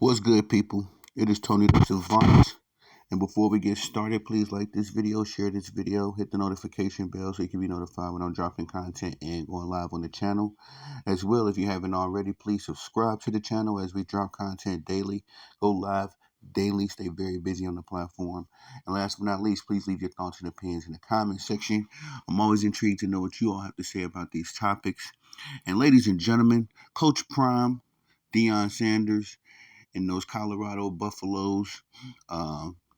What's good, people? It is Tony the Savant. And before we get started, please like this video, share this video, hit the notification bell so you can be notified when I'm dropping content and going live on the channel. As well, if you haven't already, please subscribe to the channel as we drop content daily, go live daily, stay very busy on the platform. And last but not least, please leave your thoughts and opinions in the comment section. I'm always intrigued to know what you all have to say about these topics. And ladies and gentlemen, Coach Prime, Deion Sanders, and those Colorado Buffaloes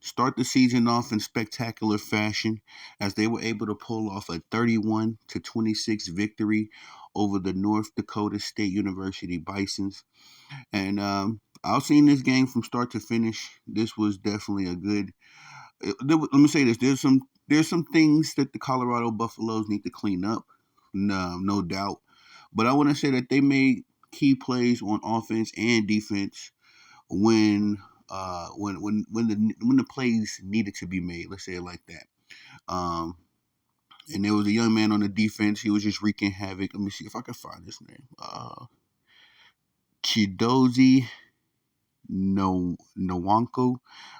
start the season off in spectacular fashion as they were able to pull off a 31-26 victory over the North Dakota State University Bisons. And I've seen this game from start to finish. This was definitely a good. Let me say this: there's some things that the Colorado Buffaloes need to clean up, no doubt. But I want to say that they made key plays on offense and defense when the plays needed to be made. Let's say it like that. And there was a young man on the defense. He was just wreaking havoc. Let me see if I can find his name. Chidozie Nwanko,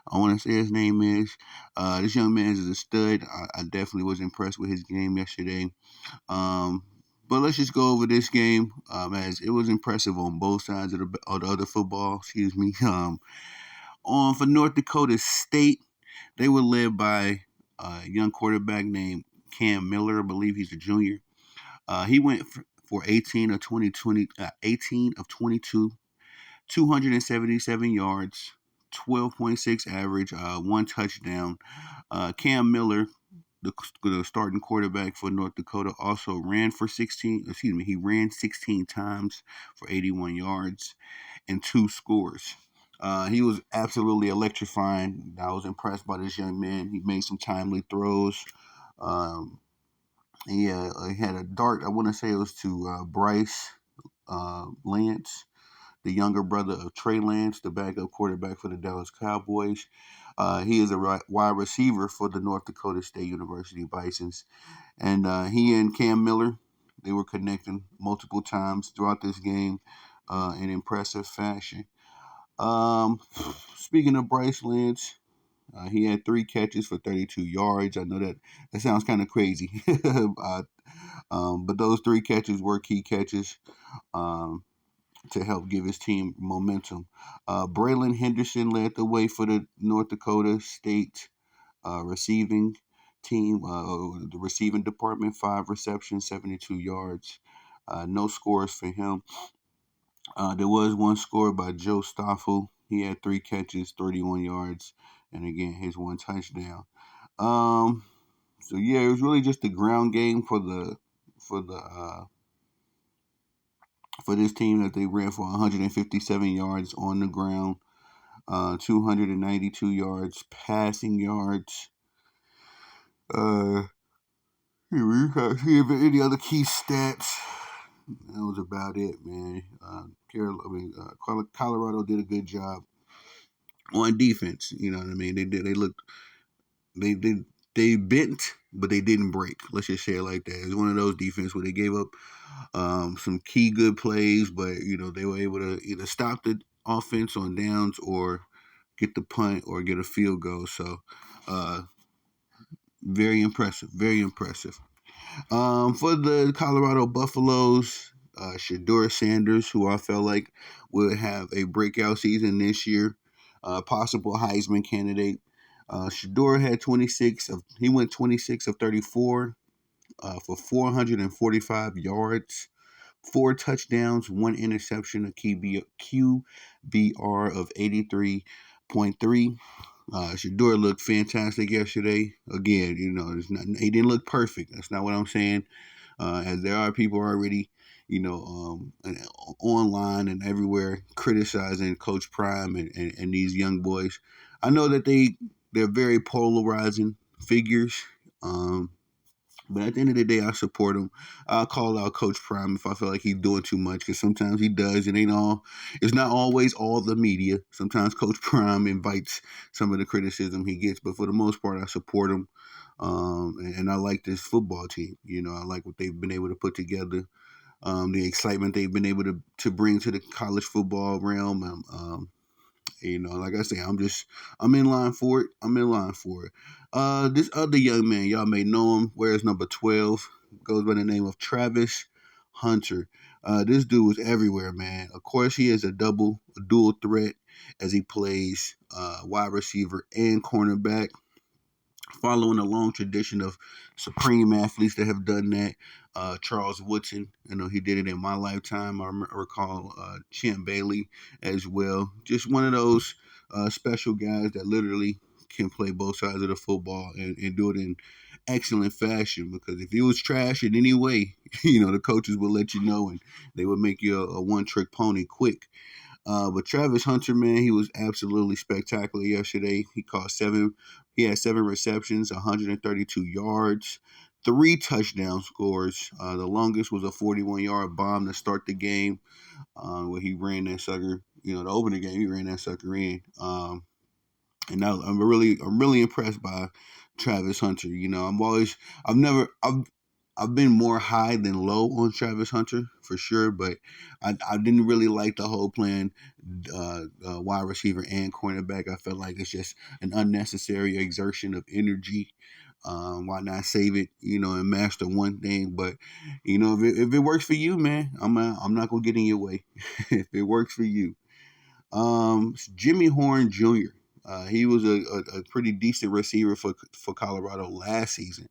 I want to say his name is. This young man is a stud. I definitely was impressed with his game yesterday. But let's just go over this game, as it was impressive on both sides of the other football. Excuse me. For North Dakota State, they were led by a young quarterback named Cam Miller. I believe he's a junior. He went for 18 of 22, 277 yards, 12.6 average, one touchdown. Cam Miller, the starting quarterback for North Dakota, also ran for 16. Excuse me, he ran 16 times for 81 yards and 2 scores. He was absolutely electrifying. I was impressed by this young man. He made some timely throws. He had a dart. I want to say it was to Bryce Lance, the younger brother of Trey Lance, the backup quarterback for the Dallas Cowboys. He is a wide receiver for the North Dakota State University Bisons. And he and Cam Miller, they were connecting multiple times throughout this game in impressive fashion. Speaking of Bryce Lance, he had 3 catches for 32 yards. I know that sounds kind of crazy, but those 3 catches were key catches to help give his team momentum. Braylon Henderson led the way for the North Dakota State receiving team, the receiving department, 5 receptions, 72 yards. No scores for him. There was one score by Joe Stoffel. He had 3 catches, 31 yards, and again his 1 touchdown. So yeah, it was really just a ground game for this team that they ran for 157 yards on the ground, 292 yards passing yards. Any other key stats? That was about it, man. Colorado did a good job on defense. You know what I mean? They did. They bent, but they didn't break. Let's just say it like that. It was one of those defense where they gave up some key good plays, but they were able to either stop the offense on downs or get the punt or get a field goal. So very impressive, very impressive. For the Colorado Buffaloes, Shedeur Sanders, who I felt like would have a breakout season this year, possible Heisman candidate. Shedeur had 26 of 34 for 445 yards, 4 touchdowns, 1 interception, a QBR of 83.3. Shedeur looked fantastic yesterday. Again, he didn't look perfect. That's not what I'm saying. As there are people already, online and everywhere criticizing Coach Prime and these young boys. I know that they're very polarizing figures. But at the end of the day, I support him. I'll call out Coach Prime if I feel like he's doing too much, because sometimes he does. It's not always all the media. Sometimes Coach Prime invites some of the criticism he gets, but for the most part, I support him. And I like this football team. I like what they've been able to put together. The excitement they've been able to bring to the college football realm. Like I say, I'm in line for it. I'm in line for it. This other young man, y'all may know him, wears number 12, goes by the name of Travis Hunter. This dude was everywhere, man. Of course, he is a dual threat as he plays wide receiver and cornerback, following a long tradition of supreme athletes that have done that. Charles Woodson, he did it in my lifetime. I recall Champ Bailey as well. Just one of those special guys that literally can play both sides of the football and do it in excellent fashion. Because if he was trash in any way, the coaches would let you know and they would make you a one-trick pony quick. But Travis Hunter, man, he was absolutely spectacular yesterday. He had 7 receptions, 132 yards, 3 touchdown scores. The longest was a 41-yard bomb to start the game, where he ran that sucker. To open the game, he ran that sucker in. And now I'm really impressed by Travis Hunter. I've never, I've been more high than low on Travis Hunter for sure, but I didn't really like the whole plan, wide receiver and cornerback. I felt like it's just an unnecessary exertion of energy. Why not save it, and master one thing? But if it works for you, man, I'm not gonna get in your way. If it works for you. Jimmy Horn Jr. He was a pretty decent receiver for Colorado last season.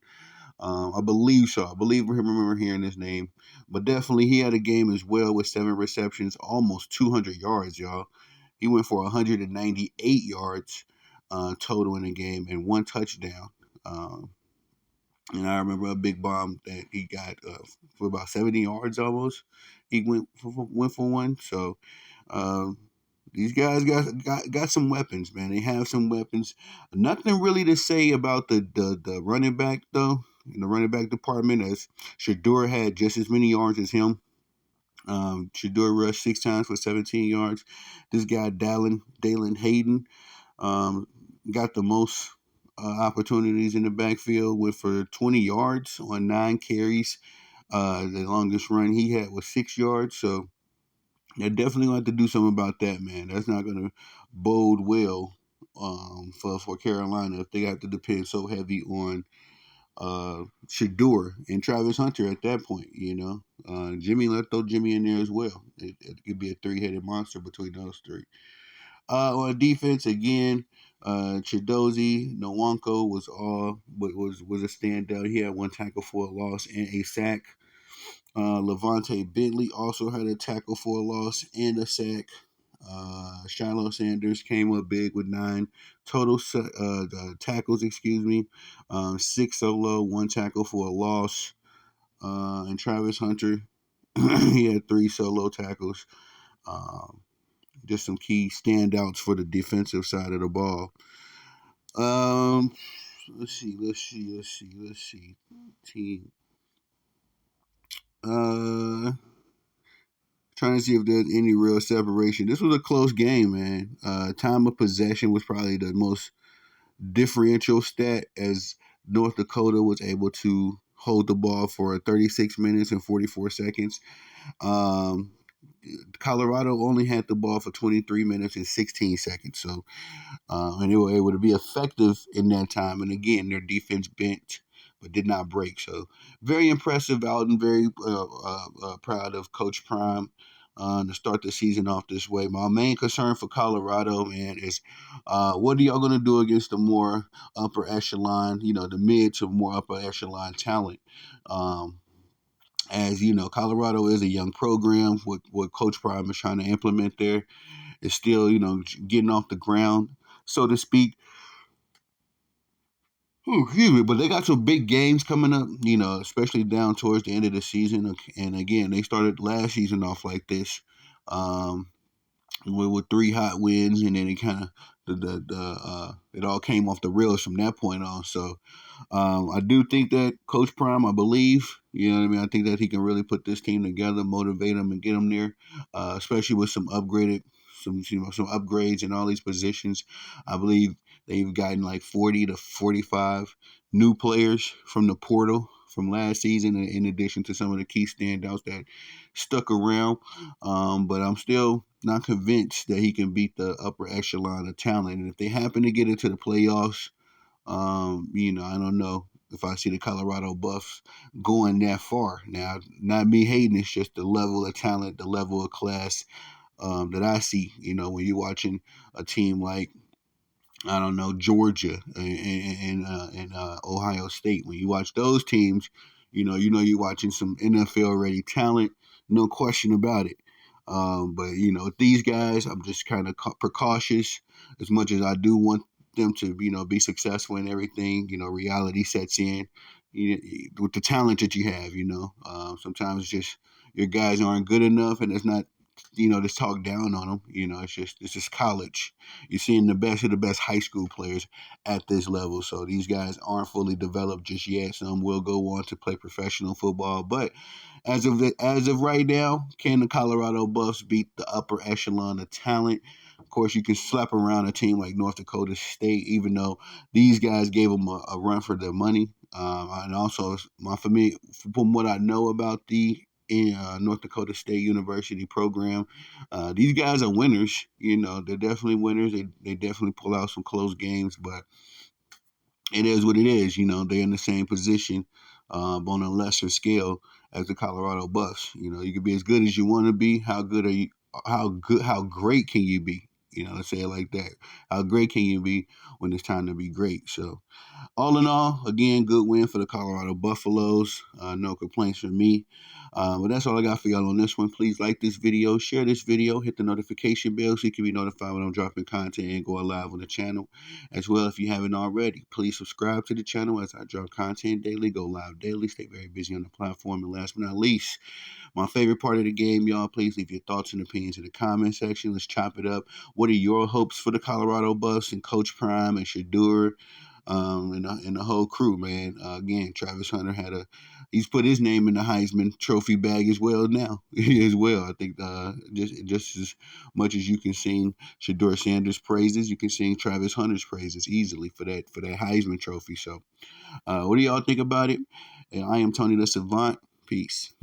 I believe so. I remember hearing his name, but definitely he had a game as well with 7 receptions, almost 200 yards, y'all. He went for 198 yards total in the game and 1 touchdown. Um, and I remember a big bomb that he got for about 70 yards almost. He went for one. So uh, these guys got some weapons, man. They have some weapons. Nothing really to say about the running back though. In the running back department, as Shador had just as many yards as him. Shador rushed 6 times for 17 yards. This guy Dallin Hayden um, got the most opportunities in the backfield, went for 20 yards on 9 carries. The longest run he had was 6 yards. So they're definitely going to have to do something about that, man. That's not going to bode well for Carolina if they have to depend so heavy on Shador and Travis Hunter at that point. Jimmy, let's throw Jimmy in there as well. It could be a three-headed monster between those three. On defense, again, Chidozie Nwankwo was a standout. He had 1 tackle for a loss and a sack. Levante Bentley also had a tackle for a loss and a sack. Shiloh Sanders came up big with 9 total tackles, 6 solo, 1 tackle for a loss. And Travis Hunter, he had 3 solo tackles. Just some key standouts for the defensive side of the ball. Let's see. Team. Trying to see if there's any real separation. This was a close game, man. Time of possession was probably the most differential stat, as North Dakota was able to hold the ball for 36 minutes and 44 seconds. Colorado only had the ball for 23 minutes and 16 seconds. So, and they were able to be effective in that time. And again, their defense bent but did not break. So, very impressive out and very proud of Coach Prime to start the season off this way. My main concern for Colorado, man, is what are y'all going to do against the more upper echelon, the mid to more upper echelon talent? As you know, Colorado is a young program. What Coach Prime is trying to implement there is still, getting off the ground, so to speak. Excuse me, but they got some big games coming up, especially down towards the end of the season. And again, they started last season off like this, with 3 hot wins, and then it kind of it all came off the rails from that point on. So I do think that Coach Prime, I believe, I think that he can really put this team together, motivate them, and get them there, especially with some upgrades in all these positions. I believe they've gotten like 40 to 45 new players from the portal from last season, in addition to some of the key standouts that stuck around. But I'm still not convinced that he can beat the upper echelon of talent. And if they happen to get into the playoffs, I don't know if I see the Colorado Buffs going that far. Now, not me hating, it's just the level of talent, the level of class that I see. When you're watching a team like, I don't know, Georgia and Ohio State. When you watch those teams, you're watching some NFL ready talent, no question about it. But with these guys, I'm just kind of precautious. As much as I do want them to, be successful in everything, reality sets in. With the talent that you have, sometimes just your guys aren't good enough, and it's not, just talk down on them. It's just college. You're seeing the best of the best high school players at this level. So these guys aren't fully developed just yet. Some will go on to play professional football, but as of right now, can the Colorado Buffs beat the upper echelon of talent? Of course, you can slap around a team like North Dakota State, even though these guys gave them a run for their money. And also, for me, from what I know about the North Dakota State University program, these guys are winners. They're definitely winners. They definitely pull out some close games, but it is what it is. They're in the same position, on a lesser scale as the Colorado Buffs. You can be as good as you want to be. How good are you? How good? How great can you be? Let's say it like that. How great can you be when it's time to be great? So all in all, again, good win for the Colorado Buffaloes. No complaints from me. But that's all I got for y'all on this one. Please like this video, share this video, hit the notification bell so you can be notified when I'm dropping content and going live on the channel. As well, if you haven't already, please subscribe to the channel as I drop content daily, go live daily, stay very busy on the platform. And last but not least, my favorite part of the game, y'all, please leave your thoughts and opinions in the comment section. Let's chop it up. What are your hopes for the Colorado Buffs and Coach Prime and Shadur? And the whole crew, man. Again, Travis Hunter he's put his name in the Heisman Trophy bag as well now, as well. I think just as much as you can sing Shador Sanders' praises, you can sing Travis Hunter's praises easily for that Heisman Trophy. So, what do y'all think about it? And I am Tony the Savant. Peace.